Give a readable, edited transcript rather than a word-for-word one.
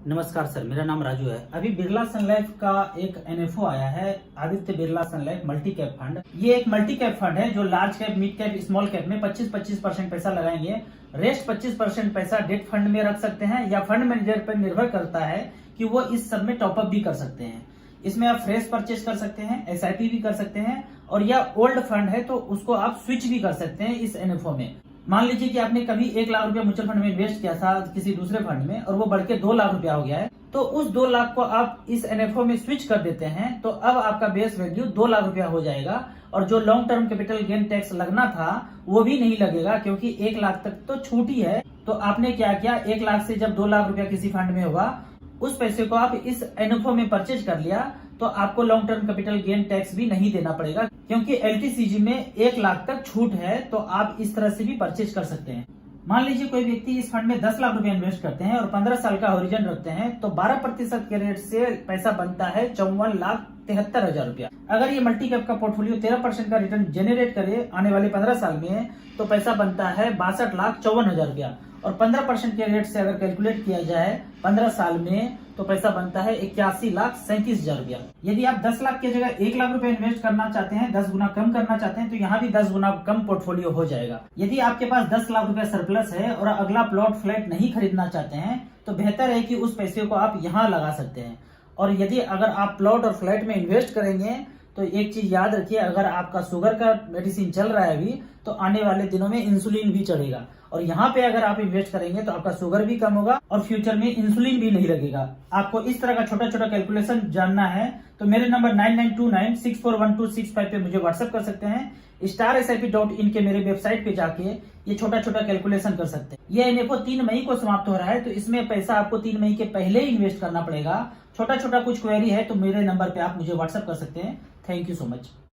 नमस्कार सर, मेरा नाम राजू है। अभी बिरला सन लाइफ का एक एनएफओ आया है, आदित्य बिरला सन लाइफ मल्टी कैप फंड। ये एक मल्टी कैप फंड है जो large cap, mid cap, small cap में 25-25% पैसा लगाएंगे। रेस्ट 25% पैसा डेट फंड में रख सकते हैं या फंड मैनेजर पर निर्भर करता है कि वो इस सब में टॉपअप भी कर सकते हैं। इसमें आप फ्रेश परचेज कर सकते हैं, एसआईपी भी कर सकते हैं, और या ओल्ड फंड है तो उसको आप स्विच भी कर सकते हैं इस एनएफओ में। मान लीजिए कि आपने कभी 1 लाख रुपया म्यूचुअल फंड में इन्वेस्ट किया था किसी दूसरे फंड में और वो बढ़ के 2 लाख रुपया हो गया है, तो उस 2 लाख को आप इस एनएफओ में स्विच कर देते हैं तो अब आपका बेस वैल्यू 2 लाख रुपया हो जाएगा और जो long term capital gain tax लगना था वो भी नहीं लगेगा, क्योंकि 1 लाख तक तो छूट ही है। तो आपने क्या किया, 1 लाख से जब 2 लाख रुपया किसी फंड में होगा, उस पैसे को आप इस एनएफओ में परचेज कर लिया तो आपको long term capital gain tax भी नहीं देना पड़ेगा, क्योंकि एलटीसीजी में 1 लाख तक छूट है। तो आप इस तरह से भी परचेज कर सकते हैं। मान लीजिए कोई व्यक्ति इस फंड में 10 लाख रुपया इन्वेस्ट करते हैं और 15 साल का होरिजन रखते हैं तो 12% के रेट से पैसा बनता है 54,73,000 रुपया। अगर ये मल्टी कैप का पोर्टफोलियो 13% का रिटर्न जनरेट करे आने वाले 15 साल में तो पैसा बनता है 62,54,000 रुपया, और 15% के रेट से अगर कैलकुलेट किया जाए 15 साल में तो पैसा बनता है 81,37,000 रुपया। यदि आप 10 लाख की जगह 1 लाख रुपया इन्वेस्ट करना चाहते हैं, 10 गुना कम करना चाहते हैं, तो यहाँ भी 10 गुना कम पोर्टफोलियो हो जाएगा। यदि आपके पास 10 लाख रुपया सरप्लस है और अगला प्लॉट फ्लैट नहीं खरीदना चाहते हैं तो बेहतर है कि उस पैसे को आप यहाँ लगा सकते हैं। और यदि अगर आप प्लॉट और फ्लैट में इन्वेस्ट करेंगे तो एक चीज याद रखिए, अगर आपका शुगर का मेडिसिन चल रहा है अभी तो आने वाले दिनों में इंसुलिन भी चढ़ेगा, और यहाँ पे अगर आप इन्वेस्ट करेंगे तो आपका शुगर भी कम होगा और फ्यूचर में इंसुलिन भी नहीं लगेगा। आपको इस तरह का छोटा छोटा कैलकुलेशन जानना है तो मेरे नंबर 9929641265 पे मुझे व्हाट्सएप कर सकते हैं। starsip.in के मेरे वेबसाइट पे जाके ये छोटा छोटा कैलकुलेशन कर सकते हैं। ये एनएफओ 3 मई को समाप्त हो रहा है तो इसमें पैसा आपको 3 मई के पहले ही इन्वेस्ट करना पड़ेगा। छोटा छोटा कुछ क्वेरी है तो मेरे नंबर पे आप मुझे व्हाट्सएप कर सकते हैं। Thank you so much.